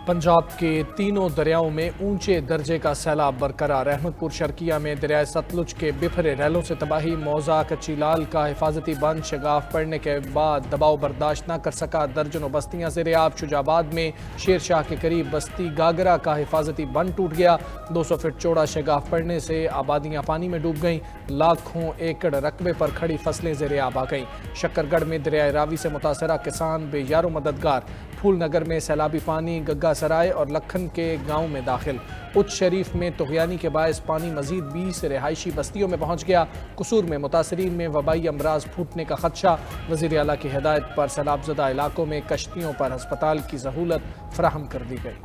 पंजाब के तीनों दरियाओं में ऊंचे दर्जे का सैलाब बरकरार। अहमदपुर शर्किया में दरियाए सतलुज के बिफरे रैलों से तबाही। मौजा कच्चीलाल का हिफाजती बंद शगाफ पड़ने के बाद दबाव बर्दाश्त न कर सका। दर्जनों बस्तियां ज़ेर-ए-आब। शुजाबाद में शेर शाह के करीब बस्ती गागरा का हिफाजती बंद टूट गया। 200 फीट चौड़ा शगाफ पड़ने से आबादियां पानी में डूब गईं। लाखों एकड़ रकबे पर खड़ी फसलें ज़ेर-ए-आब आ गईं। शक्करगढ़ में दरियाए रावी से मुतासरा किसान बेयारो मददगार। फूलनगर में सैलाबी पानी गग्गा सराय और लखन के गांव में दाखिल। उच्च शरीफ में तुग़यानी के बायस पानी मजीद 20 रिहायशी बस्तियों में पहुंच गया। कसूर में मुतासरीन में वबाई अमराज फूटने का खदशा। वज़ीर आला की हिदायत पर सैलाबज़दा इलाकों में कश्तियों पर अस्पताल की सहूलत फराहम कर दी गई।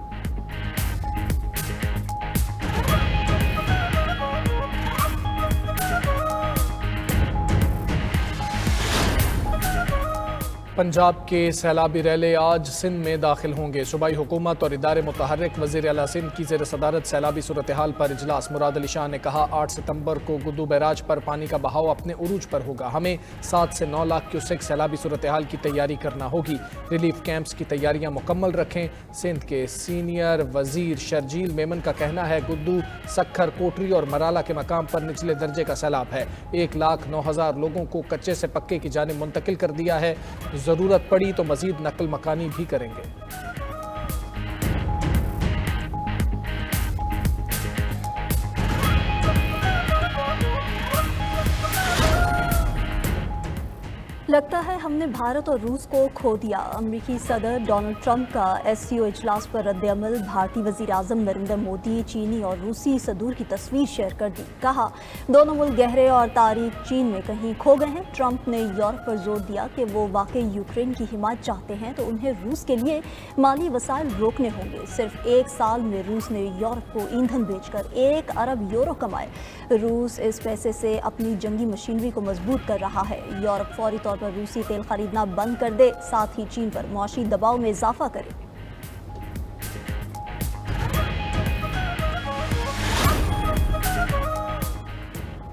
पंजाब के सैलाबी रैले आज सिंध में दाखिल होंगे। सूबाई हुकूमत और इदारे मुतहर्रिक वज़ीर आला सिंध की ज़ेर सदारत सैलाबी सूरत हाल पर इजलास। मुराद अली शाह ने कहा 8 सितंबर को गुद्दू बैराज पर पानी का बहाव अपने उरूज पर होगा। हमें 7 से 9 लाख क्यूसेक सैलाबी सूरत हाल की तैयारी करना होगी। रिलीफ कैंप्स की तैयारियां मुकम्मल रखें। सिंध के सीनियर वजीर शर्जील मेमन का कहना है गुद्दू, सखर, कोटरी और मराला के मकाम पर निचले दर्जे का सैलाब है। 1,09,000 लोगों को कच्चे से पक्के की जानिब मुंतकिल कर दिया है। जरूरत पड़ी तो मजीद नकल मकानी भी करेंगे। लगता है हमने भारत और रूस को खो दिया। अमेरिकी सदर डोनाल्ड ट्रंप का SCO इजलास पर रद्द-ए-अमल। भारतीय वज़ीर आज़म नरेंद्र मोदी चीनी और रूसी सदूर की तस्वीर शेयर कर दी। कहा दोनों मुल्क गहरे और तारीख चीन में कहीं खो गए हैं। ट्रंप ने यूरोप पर जोर दिया कि वो वाकई यूक्रेन की हिमायत चाहते हैं तो उन्हें रूस के लिए माली वसाइल रोकने होंगे। सिर्फ 1 साल में रूस ने यूरोप को ईंधन बेचकर 1 अरब यूरो कमाए। रूस इस पैसे से अपनी जंगी मशीनरी को मजबूत कर रहा है। यूरोप फौरी तौर पर रूसी तेल खरीदना बंद कर दे, साथ ही चीन पर मौशी दबाव में इजाफा करे।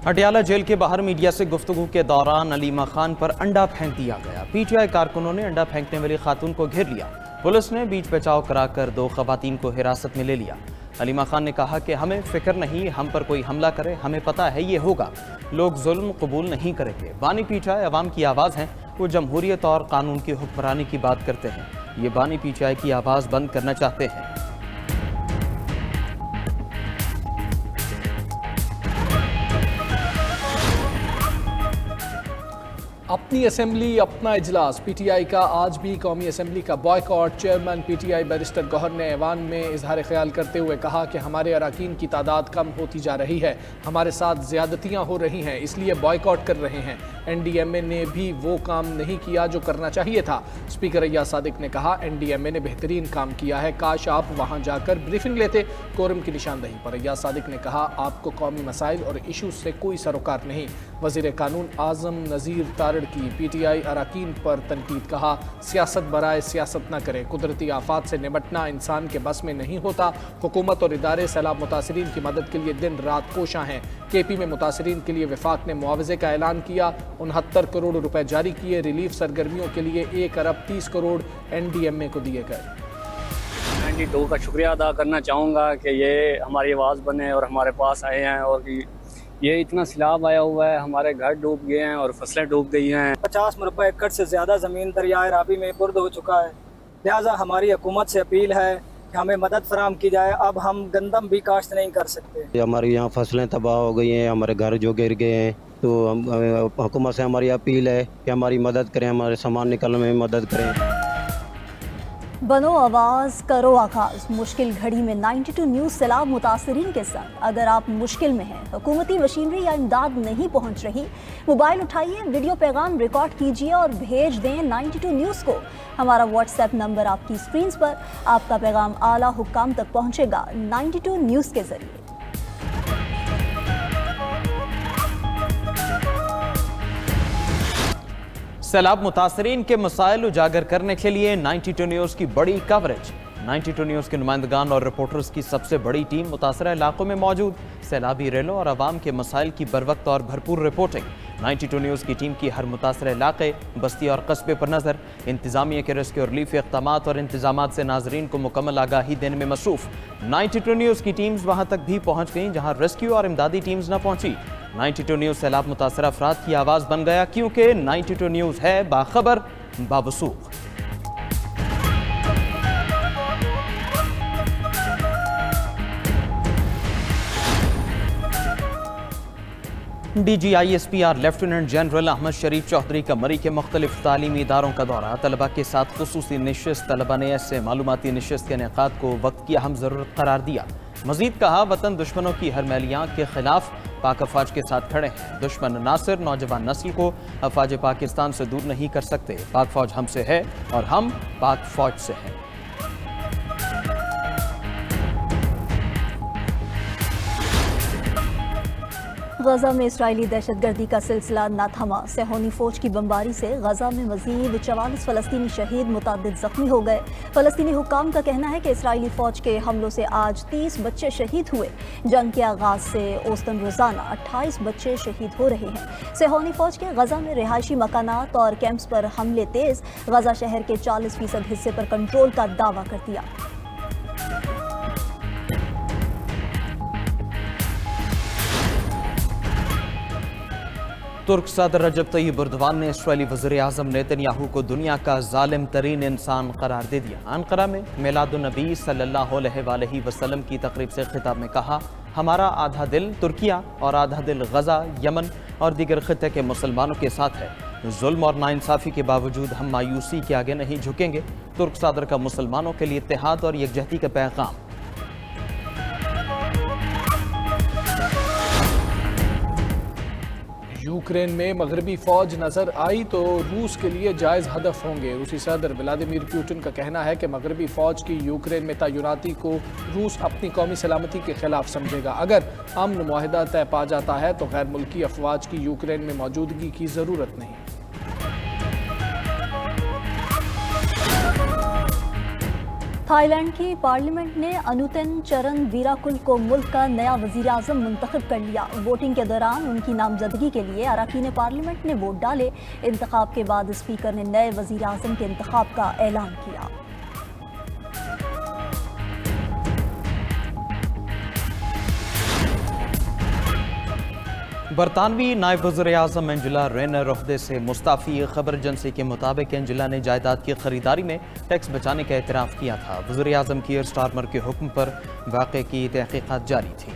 पटियाला जेल के बाहर मीडिया से गुफ्तगू के दौरान अलीमा खान पर अंडा फेंक दिया गया। PTI कारकुनों ने अंडा फेंकने वाली खातून को घेर लिया। पुलिस ने बीच बचाव कराकर 2 खवातीन को हिरासत में ले लिया। अलीमा खान ने कहा कि हमें फिक्र नहीं, हम पर कोई हमला करे, हमें पता है ये होगा। लोग जुल्म कबूल नहीं करेंगे। बानी PTI अवाम की आवाज़ हैं। वो जमहूरियत और कानून की हुक्मरानी की बात करते हैं। ये बानी PTI की आवाज़ बंद करना चाहते हैं। अपनी असेंबली अपना इजलास। PTI का आज भी कौमी असेंबली का boycott. Chairman PTI barrister Gohar ने ऐवान में इजहार ख्याल करते हुए कहा कि हमारे अरकान की तादाद कम होती जा रही है, हमारे साथ ज्यादतियाँ हो रही हैं, इसलिए बॉयकॉट कर रहे हैं। NDMA ने भी वो काम नहीं किया जो करना चाहिए था। स्पीकर अय्याज सादिक ने कहा NDMA ने बेहतरीन काम किया है, काश आप वहाँ जाकर ब्रीफिंग लेते। कोरम की निशानदही पर अय्याज सादिक ने कहा आपको कौमी मसाइल और इशूज से कोई सरोकार नहीं। वज़ीर कानून आज़म नज़ीर तारड़ की PTI अरकान पर तनकीद। कहा सियासत बराए सियासत न करे, कुदरती आफात से निपटना इंसान के बस में नहीं होता। हुकूमत और इदारे सैलाब मुतासरीन की मदद के लिए दिन रात कोशां हैं। KP में मुतासरीन के लिए वफाक ने मुआवजे का ऐलान किया। 69 करोड़ रुपए जारी किए। रिलीफ सरगर्मियों के लिए 1 अरब 30 करोड़ NDMA को दिए गए। 92 का शुक्रिया अदा करना चाहूँगा कि ये हमारी आवाज़ बने और हमारे पास आए हैं। और ये इतना सैलाब आया हुआ है, हमारे घर डूब गए हैं और फसलें डूब गई हैं। 50 मुरब्बा एकड़ से ज़्यादा ज़मीन दरियाए रावी में बुर्द हो चुका है। लिहाजा हमारी हुकूमत से अपील है कि हमें मदद फराहम की जाए। अब हम गंदम भी काश्त नहीं कर सकते। हमारी यहाँ फसलें तबाह हो गई हैं, हमारे घर जो गिर गए हैं, तो हुकूमत से हमारी अपील है कि हमारी मदद करें, हमारे सामान निकालने में मदद करें। बनो आवाज़, करो आगाज़। मुश्किल घड़ी में 92 न्यूज़ सैलाब मुतासरीन के संग। अगर आप मुश्किल में हैं, हुकूमती मशीनरी या इमदाद नहीं पहुंच रही, मोबाइल उठाइए, वीडियो पैगाम रिकॉर्ड कीजिए और भेज दें 92 न्यूज़ को। हमारा WhatsApp नंबर आपकी स्क्रीन पर। आपका पैगाम आला हुक्काम तक पहुँचेगा 92 न्यूज़ के ज़रिए। सैलाब मुतासरीन के मसाइल उजागर करने के लिए 92 न्यूज़ की बड़ी कवरेज। 92 न्यूज़ के नुमाइंदगान और रिपोर्टर्स की सबसे बड़ी टीम मुतासरा इलाकों में मौजूद। सैलाबी रेलों और आवाम के मसाइल की बरवक्त और भरपूर रिपोर्टिंग। 92 न्यूज़ की टीम की हर मुतासर इलाके, बस्ती और कस्बे पर नज़र। इंतजामिया के रेस्क्यू और रिलीफ इक़दामात और इंतजामात से नाजरीन को मुकम्मल आगाही देने में मसरूफ़। 92 न्यूज़ की टीम्स वहाँ तक भी पहुँच गईं जहाँ रेस्क्यू और इमदादी टीम्स न पहुँची। 92 न्यूज़ सैलाब मुतासर अफराद की आवाज़ बन गया, क्योंकि 92 न्यूज़ है बाखबर बावसूख। DGISPR लेफ्टिनेंट जनरल अहमद शरीफ चौधरी का मरी के मुख्तलिफ तालीमी इदारों का दौरा। तलबा के साथ खुसूसी नशिस्त, तलबा ने ऐसे मालूमाती नशिस्त के इनेकाद को वक्त की अहम ज़रूरत करार दिया। मजीद कहा, वतन दुश्मनों की हर मैलियाँ के खिलाफ पाक अफवाज के साथ खड़े हैं। दुश्मन नासिर नौजवान नस्ल को अफवाज पाकिस्तान से दूर नहीं कर सकते। पाक फौज हमसे है और हम पाक फौज से हैं। गजा में इस्राइली दहशतगर्दी का सिलसिला न थमा। सेहोनी फौज की बमबारी से गजा में मजीद 44 फलस्तीनी शहीद, मुतअद्दिद जख्मी हो गए। फलस्तीनी हुक्काम का कहना है कि इस्राइली फौज के हमलों से आज 30 बच्चे शहीद हुए। जंग के आगाज से औसतन रोजाना 28 बच्चे शहीद हो रहे हैं। सेहोनी फौज के गजा में रिहायशी मकानात और कैंप्स पर हमले तेज। गजा शहर के 40% हिस्से पर कंट्रोल का दावा कर दिया। तुर्क सदर रजब तय्यब एर्दोगान ने इस्राईली वज़ीर आज़म नेतन्याहू को दुनिया का जालिम तरीन इंसान करार दे दिया। अनकरा में मिलादुन्नबी सल्लल्लाहु अलैहि वसल्लम की तकरीब से खिताब में कहा, हमारा आधा दिल तुर्किया और आधा दिल गजा, यमन और दीगर खित्ते के मुसलमानों के साथ है। जुल्म और नाइंसाफ़ी के बावजूद हम मायूसी के आगे नहीं झुकेंगे। तुर्क सदर का मुसलमानों के लिए इत्तेहाद और यकजहती का पैगाम। यूक्रेन में मगरबी फौज नजर आई तो रूस के लिए जायज़ हदफ होंगे। रूसी सदर व्लादिमीर पुतिन का कहना है कि मगरबी फौज की यूक्रेन में तैनाती को रूस अपनी कौमी सलामती के खिलाफ समझेगा। अगर अमन मुआहदा तय पा जाता है तो गैर मुल्की अफवाज की यूक्रेन में मौजूदगी की ज़रूरत नहीं। थाईलैंड की पार्लियामेंट ने अनुतिन चरण वीराकुल को मुल्क का नया वजीर आज़म मुंतखब कर लिया। वोटिंग के दौरान उनकी नामजदगी के लिए अरकान पार्लियामेंट ने वोट डाले। इंतखाब के बाद स्पीकर ने नए वजीर आज़म के इंतखाब का ऐलान किया। बरतानवी नायब वज़ीर आज़म एंजेला रेनर ओहदे से मुस्ताफ़ी। खबर एजेंसी के मुताबिक एंजेला ने जायदाद की खरीदारी में टैक्स बचाने का एतराफ़ किया था। वज़ीर आज़म की एयर स्टारमर के हुक्म पर वाक़े की तहक़ीक़ात जारी थी।